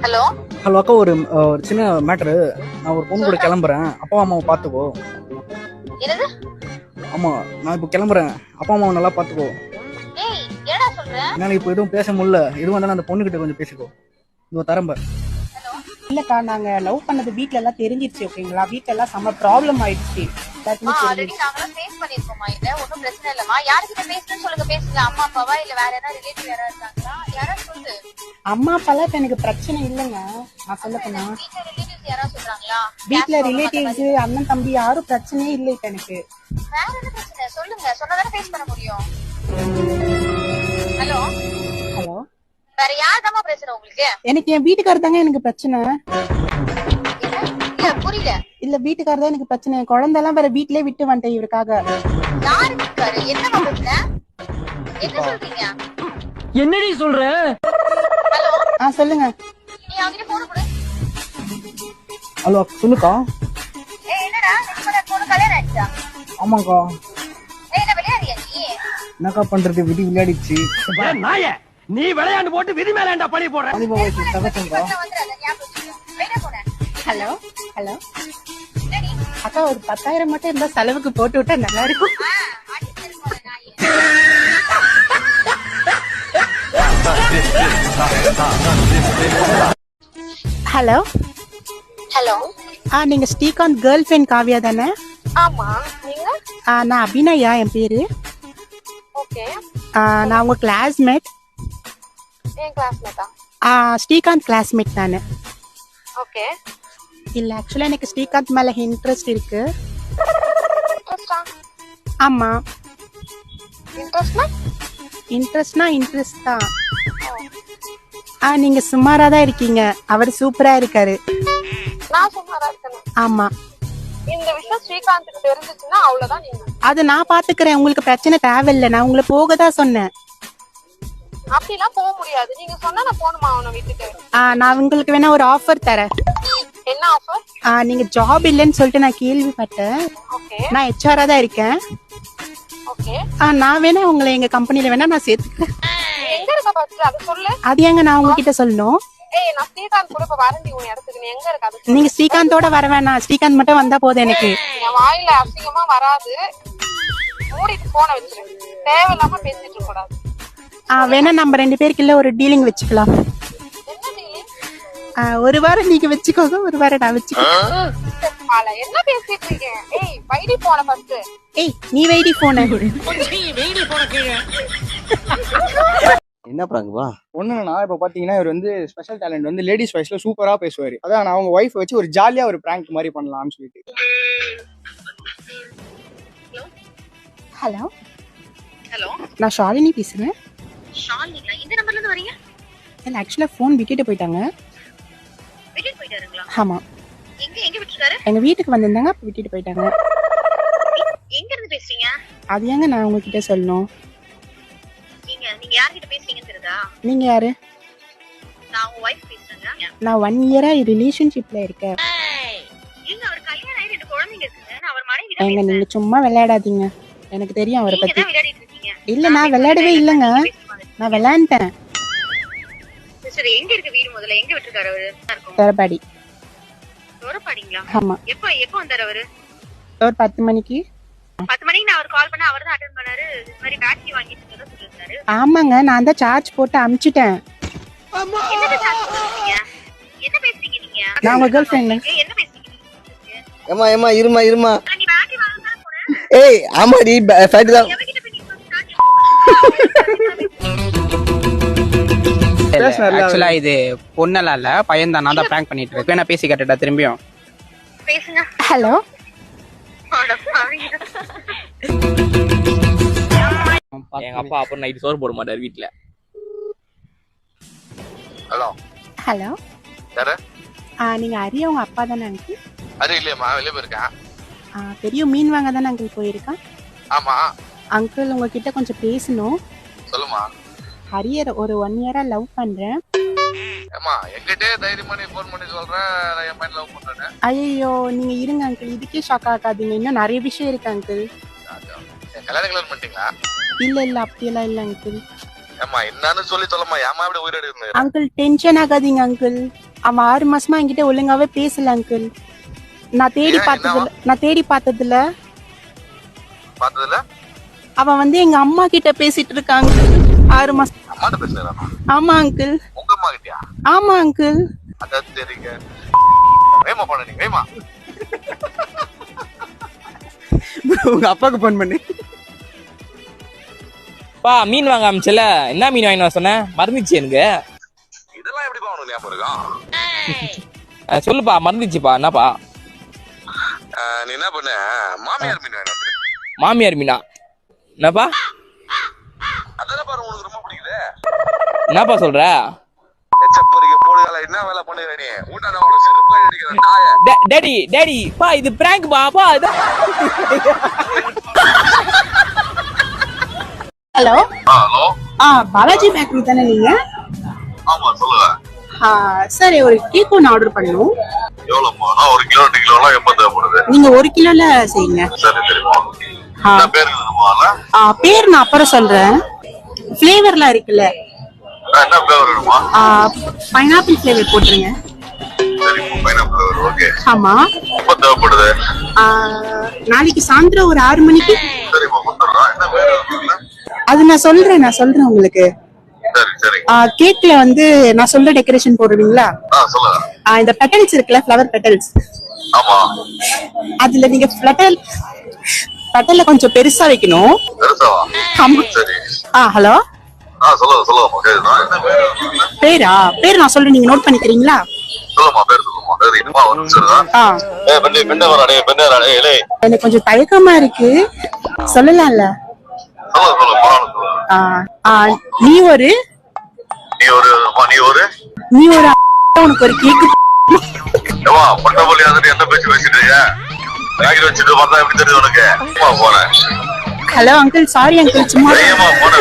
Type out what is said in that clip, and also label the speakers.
Speaker 1: Hello
Speaker 2: hello அக்கா, ஒரு சின்ன மேட்ரு. நான் ஒரு பொண்ணு கூட கிளம்புறேன். அப்பா அம்மாவை பார்த்துக்கோ.
Speaker 1: என்னது?
Speaker 2: ஆமா, நான் இப்போ கிளம்புறேன். அப்பா அம்மாவை நல்லா பார்த்துக்கோ.
Speaker 1: ஏய், என்னடா சொல்ற?
Speaker 2: என்னால இப்போ எதுவும் பேச முடியல. எதுவும் வந்தாலும் அந்த பொண்ணுகிட்ட கொஞ்சம் பேசிக்கோ. இதோ தரம்ப.
Speaker 3: இல்லக்கா, நாங்க லவ் பண்ணது வீட்ல எல்லாம் தெரிஞ்சிருச்சு. ஓகேங்களா? வீட்ல எல்லாம் செம்ம ப்ராப்ளம் ஆயிடுச்சு.
Speaker 1: ஆல்ரெடி நாங்கலாம் ஃபேஸ் பண்ணிருக்கோமா? இல்ல ஒண்ணும் பிரச்சனை இல்லமா. யார்கிட்ட பேசணும்னு சொல்லுங்க, பேசுங்க. அம்மா அப்பாவா இல்ல வேற யாராவது ரிலேட்டிவ் யாராவது இருக்காங்களா? யாராவது சொல்லு.
Speaker 3: அம்மா அப்பாலாம் இப்ப எனக்கு பிரச்சனை இல்லைங்க. நான் சொல்ல போனா
Speaker 1: வீட்ல ரிலேட்டிவ்ஸ் யாராவது சொல்றாங்களா?
Speaker 3: வீட்ல ரிலேட்டிவ்ஸ் அண்ணன் தம்பி யாரும் பிரச்சனையே இல்லை இப்ப எனக்கு.
Speaker 1: வேற என்ன பிரச்சனை சொல்லுங்க, சொன்னாதானே ஃபேஸ் பண்ண முடியும். ஹலோ
Speaker 3: ஹலோ,
Speaker 1: வேற யார்தாம்மா பிரச்சனை உங்களுக்கு?
Speaker 3: எனக்கு என் வீட்டுக்காரர் தாங்க எனக்கு பிரச்சனை.
Speaker 1: இல்ல புரியல.
Speaker 3: இல்ல, வீட்டுக்காரர் தான் எனக்கு பிரச்சனை. என் குழந்தை எல்லாம் வேற வீட்லயே விட்டு வந்துட்டேன் இவருக்காக.
Speaker 1: யாரு இருக்காரு? என்னமா பிரச்சனை? என்ன சொல்றீங்க?
Speaker 4: என்னடி சொல்ற?
Speaker 1: ஹலோ,
Speaker 3: சொல்லுங்க.
Speaker 1: நீ அவங்கிட்ட போன் கொடு.
Speaker 2: ஹலோ சொல்லுக்கா.
Speaker 1: ஏய், என்னடா நிம்மதியா போன் கல்யாணம் ஆயிடுச்சா?
Speaker 2: ஆமாக்கா.
Speaker 1: ஏய், என்ன விளையாடியா நீ?
Speaker 2: என்னக்கா பண்றது, விதி விளையாடிச்சு.
Speaker 4: நாய நீ விளையாண்டு போட்டு விதி மேலாண்டா பழி போடுற.
Speaker 2: சகச்சங்கா.
Speaker 1: வந்துடுறேன், ஞாபகம் வச்சுக்கோ. வெளியே போனேன்.
Speaker 3: ஹலோ ஹலோ,
Speaker 1: என்னடி?
Speaker 3: அக்கா ஒரு 10,000 மட்டும் இருந்தா செலவுக்கு போட்டு விட்டா நல்லா இருக்கும்.
Speaker 1: அடிச்சு போன நாயே.
Speaker 3: ஹலோ
Speaker 1: ஹலோ,
Speaker 3: நீங்க ஸ்ரீகாந்த் கேர்ள் ஃபிரெண்ட் காவியா தானே?
Speaker 1: ஆமா, நீங்க?
Speaker 3: நான் அபிநயா என் பேரு.
Speaker 1: ஓகே.
Speaker 3: நான் உங்க கிளாஸ்மேட்.
Speaker 1: என் கிளாஸ்மேட்டா?
Speaker 3: ஸ்ரீகாந்த் கிளாஸ்மேட் தானே?
Speaker 1: ஓகே.
Speaker 3: இல்ல, ஆக்சுவலா எனக்கு ஸ்ரீகாந்த் மேல இன்ட்ரெஸ்ட் இருக்கு.
Speaker 1: இன்ட்ரெஸ்டா?
Speaker 3: ஆமா.
Speaker 1: இன்ட்ரெஸ்ட்னா?
Speaker 3: இன்ட்ரெஸ்ட் தான். நீங்க சுமாரா தான் இருக்கீங்க. அவர் சூப்பரா இருக்காரு.
Speaker 1: நான் சும்மாரா இருக்கேன்.
Speaker 3: ஆமா.
Speaker 1: இந்த விஷயம் ஸ்ரீகாந்துக்கு தெரிஞ்சிச்சுன்னா அவ்வளவுதான். நீங்க
Speaker 3: அது நான் பாத்துக்கிறேன். உங்களுக்கு பிரச்சனை தேவையில்லை. நான் உங்களை போக தான் சொன்னேன்.
Speaker 1: அப்படிலாம் போக முடியாது. நீங்க சொன்னா நான் போகணுமா அவனை வீட்டுக்கு?
Speaker 3: நான் உங்களுக்கு வேணா ஒரு ஆஃபர் தரேன்.
Speaker 1: என்ன ஆஃபர்?
Speaker 3: நீங்க ஜாப் இல்லைன்னு சொல்லிட்டு நான் கேள்விப்பட்டேன்.
Speaker 1: ஓகே.
Speaker 3: நான் ஹெச்ஆரா தான் இருக்கேன்.
Speaker 1: ஓகே.
Speaker 3: நான் வேணா உங்களை எங்க கம்பெனில வேணா நான் சேர்த்துக்கிறேன்.
Speaker 1: எங்க இருக்க ஃபர்ஸ்ட் அத சொல்லு.
Speaker 3: அது ஏங்க நான் உங்ககிட்ட சொல்லணும்?
Speaker 1: ஏய், நான் ஸ்ரீகாந்த் கூட இப்ப வரேன்டி உன் இடத்துக்கு. நீ எங்க இருக்க அது சொல்லு.
Speaker 3: நீங்க ஸ்ரீகாந்தோட வர வேணாம். ஸ்ரீகாந்த் மட்டும் வந்தா போதும் எனக்கு.
Speaker 1: என் வாயில அசிங்கமா வராது. மூடிட்டு போன வச்சிரு. தேவையில்லாம பேசிட்டு இருக்க கூடாது.
Speaker 3: வேணா நம்ம 2 பேருக்குள்ள ஒரு டீலிங் வச்சுக்கலாம்.
Speaker 1: என்ன டீலிங்?
Speaker 3: ஒரு வாரம் நீங்க வச்சுக்கோங்க, ஒரு வாரம் நான் வச்சுக்கோங்க.
Speaker 1: என்ன பேசிட்டு இருக்கேன்? ஏய், வைடி போன ஃபர்ஸ்ட்.
Speaker 3: ஏய், நீ வைடி போன.
Speaker 5: என்ன பிராங்க்வா?
Speaker 2: ஒண்ணுன்னா இப்ப பாத்தீங்கன்னா இவர் வந்து ஸ்பெஷல் டேலண்ட் வந்து லேடிஸ் வாய்ஸ்ல சூப்பரா பேசுவாரு. அதான் நான் அவங்க ஒய்ஃப் வச்சு ஒரு ஜாலியா ஒரு பிராங்க் மாதிரி பண்ணலாம்னு சொல்லிட்டு.
Speaker 3: ஹலோ
Speaker 1: ஹலோ,
Speaker 3: நான் ஷாலினி பேசுறேன்.
Speaker 1: ஷாலினிங்களா? இந்த நம்பர்ல இருந்து வரீங்க?
Speaker 3: இல்ல, ஆக்சுவலா போன் விட்டுட்டு போயிட்டாங்க.
Speaker 1: வெளிய போயிட்டாருங்களா?
Speaker 3: ஆமா,
Speaker 1: எங்க விட்டுட்டாரு?
Speaker 3: எங்க வீட்டுக்கு வந்திருந்தாங்க, அப்ப விட்டுட்டு போயிட்டாங்க.
Speaker 1: எங்க இருந்து பேசுறீங்க?
Speaker 3: அது ஏங்க நான் உங்ககிட்ட சொல்லணும்?
Speaker 1: நீங்க யார்கிட்ட பேசுறீங்கன்னு தெரியுதா?
Speaker 3: நீங்க யாரு?
Speaker 1: நான் உங்க வைஃப் பேசுறேங்க.
Speaker 3: நான் 1 இயரா ரிலேஷன்ஷிப்ல இருக்கேன்.
Speaker 1: ஏங்க, அவர் கல்யாணம் ஆகி 2 குழந்தைங்க இருக்குங்க. நான் அவர் மனைவி தான்
Speaker 3: ஏங்க,
Speaker 1: பேசுறேன்.
Speaker 3: நீங்க சும்மா விளையாடாதீங்க. எனக்கு தெரியும் அவரை
Speaker 1: நீங்க
Speaker 3: பத்தி.
Speaker 1: தான் விளையாடிட்டு இருக்கீங்க.
Speaker 3: இல்ல, நான் விளையாடவே இல்லைங்க. நான் விளையாண்டேன்.
Speaker 1: சரி, எங்க இருக்கு வீடு முதல்ல? எங்க விட்டுருக்காரு அவரு? இருக்கும்
Speaker 3: தரபாடி.
Speaker 1: தோரப்பாடிங்களா?
Speaker 3: ஆமா,
Speaker 1: எப்போ வந்தாரு அவரு?
Speaker 3: ஒரு 10 மணிக்கு.
Speaker 1: 10 மணிக்கு நான் அவர் கால் பண்ண அவர் தான் அட்டெண்ட் பண்ணாரு. இந்த மாதிரி பேட்டரி வாங்கிட்டு இருந்ததா சொல்லிருந்தாரு.
Speaker 3: ஆமாங்க, நான் தான் சார்ஜ் போட்டு அனுப்பிச்சிட்டேன்.
Speaker 1: என்னது சார்ஜ் போட்டுருக்கீங்க? என்ன பேசுறீங்க நீங்க?
Speaker 3: நான் உங்க கேர்ள் ஃப்ரெண்ட்.
Speaker 1: என்ன பேசுறீங்க நீங்க?
Speaker 5: ஏமா இருமா.
Speaker 1: நீ பேட்டரி வாங்க தான் போற?
Speaker 5: ஏய் ஆமாடி, ஃபேக்ட் தான்.
Speaker 1: எவகிட்ட போய் நீ சார்ஜ்
Speaker 6: ஆக்சுவலா இது பொண்ணெல்லாம் இல்ல, பையன் தான். நான் தான் பிராங்க் பண்ணிட்டு இருக்கேன். நான் பேசி கேட்டுட்டா திரும்பியும்.
Speaker 1: பேசுங்க.
Speaker 3: ஹலோ,
Speaker 1: அட பாவிங்க.
Speaker 4: எங்க அப்பா அப்புறம் நைட் சோறு போட மாட்டாரு வீட்டுல.
Speaker 7: Hello
Speaker 3: hello.
Speaker 7: யாரு?
Speaker 3: நீங்க அரிய உங்க அப்பா தானே அங்கிள்?
Speaker 7: அது இல்லையம்மா, வெளியே போயிருக்கேன்.
Speaker 3: பெரிய மீன் வாங்க தானே அங்கிள் போயிருக்கான்?
Speaker 7: ஆமா,
Speaker 3: அங்கிள் உங்ககிட்ட கொஞ்சம் பேசணும்.
Speaker 7: சொல்லுமா.
Speaker 3: ஹரியர் ஒரு 1 இயரா லவ் பண்றேன்.
Speaker 7: ஏமா, எங்கிட்டே தைரியம் பண்ணி ஃபோன் பண்ணி சொல்றேன் நான் என் பையன் லவ் பண்றேன்னு.
Speaker 3: ஐயோ, நீங்க இருங்க அங்கிள், இதுக்கே ஷாக் ஆகாதீங்க. இன்னும் நிறைய விஷயம் இருக்கு அங்கிள்.
Speaker 7: என் கல்யாணம் கல்யாணம் பண்ணிட்டீங்களா?
Speaker 3: இல்ல, அப்படியெல்லாம் இல்ல அங்கிள்.
Speaker 7: ஏமா, என்னன்னு சொல்லி சொல்லமா. ஏமா இப்படி உயிரோடு இருந்தேன்?
Speaker 3: அங்கிள் டென்ஷன் ஆகாதீங்க அங்கிள். அவன் 6 மாசமா என்கிட்ட ஒழுங்காவே பேசல அங்கிள். நான் தேடி
Speaker 7: ஏன்,
Speaker 3: பார்த்ததுல
Speaker 7: பார்த்ததுல
Speaker 3: அவன் வந்து எங்க அம்மா கிட்ட பேசிட்டு இருக்காங்க 6 மாசம்.
Speaker 7: அம்மாட்ட பேசுறானா?
Speaker 3: ஆமா அங்கிள்.
Speaker 7: உங்க அம்மா கிட்டயா?
Speaker 3: ஆமா அங்கிள்.
Speaker 7: அதான் சரிங்க. வேமா பண்ண நீ வேமா.
Speaker 2: உங்க அப்பாவுக்கு ஃபோன் பண்ணு.
Speaker 8: பா மீன் வாங்க ஆரம்பிச்சல, என்ன மீன் வாங்கி வர சொன்னேன் மறந்துச்சு எனக்கு.
Speaker 7: இதெல்லாம் எப்படிப்பா உனக்கு ஞாபகம் இருக்கும்?
Speaker 8: சொல்லுப்பா மறந்துச்சுப்பா. என்னப்பா?
Speaker 7: நீ என்ன பண்ண? மாமியார் மீன் வேணும்.
Speaker 8: மாமியார் மீனா? என்னப்பா
Speaker 7: அதான பாரு உனக்கு ரொம்ப பிடிக்குது.
Speaker 8: என்னப்பா சொல்ற?
Speaker 7: எச்சப்பரிக்க போடுகால என்ன வேலை பண்ணுற நீ? ஊட்டான உனக்கு செருப்பு அடிக்கிற நாய.
Speaker 8: டேடி டேடி பா இது பிராங்க் பா.
Speaker 3: ஹலோ.
Speaker 7: ஹலோ.
Speaker 3: பாலாஜி பேக்கரி தானே நீங்க?
Speaker 7: ஆமா சொல்லுங்க.
Speaker 3: சரி, ஒரு கேக் ஒன்று ஆர்டர் பண்ணணும்.
Speaker 7: எவ்வளவுமா? 1 கிலோ 2 கிலோ எல்லாம் எப்ப தேவைப்படுது?
Speaker 3: நீங்க 1 கிலோல செய்யுங்க.
Speaker 7: சரி சரிமா. என்ன பேர் இருக்குமா?
Speaker 3: பேர் நான் அப்புறம் சொல்றேன். ஃபிளேவர்லாம் இருக்குல்ல,
Speaker 7: என்ன பேர் வேணுமா?
Speaker 3: பைனாப்பிள் ஃபிளேவர் போட்டுருங்க.
Speaker 7: சரி பைனாப்பிள். ஓகே.
Speaker 3: ஆமா.
Speaker 7: எப்ப தேவைப்படுது?
Speaker 3: நாளைக்கு சாயந்தரம் ஒரு 6 மணிக்கு.
Speaker 7: சரிமா கொடுத்துறேன். என்ன பேர் வேணுமா?
Speaker 3: அது நான் சொல்றேன் உங்களுக்கு.
Speaker 7: சரி சரி.
Speaker 3: கேக்ல வந்து நான் சொல்ற டெக்கரேஷன் போடுவீங்களா?
Speaker 7: சொல்லுங்க.
Speaker 3: இந்த பெட்டல்ஸ் இருக்குல்ல, ஃப்ளவர் பெட்டல்ஸ்.
Speaker 7: ஆமா.
Speaker 3: அதுல நீங்க பெட்டல்ல கொஞ்சம் பெருசா வைக்கணும்.
Speaker 7: பெருசாவா?
Speaker 3: ஆமா.
Speaker 7: சரி.
Speaker 3: ஹலோ.
Speaker 7: சொல்லுங்க கேக்குதா? என்ன பேர் வேணுமா?
Speaker 3: பேர் நான் சொல்றேன், நீங்க நோட் பண்ணிக்கிறீங்களா?
Speaker 7: சொல்லுமா பேர் சொல்லுமா. சரி இன்னுமா ஒரு நிமிஷம் இருக்கா? பெண்ணே வராடே ஏலே.
Speaker 3: எனக்கு கொஞ்சம் தயக்கமா இருக்கு, சொல்லலாம்ல?
Speaker 7: சொல்லுங்க பரவாயில்ல.
Speaker 3: நீ ஒரு உனக்கு ஒரு கேக்கு.
Speaker 7: ஏமா பட்டபொலி வந்துட்டு என்ன பேச்சு பேசிட்டு இருக்க? பேக்கெட் வச்சுட்டு பார்த்தா எப்படி தெரியுது உனக்கு? போறேன்.
Speaker 3: ஹலோ அங்கிள், சாரி அங்கிள், சும்மா
Speaker 7: போன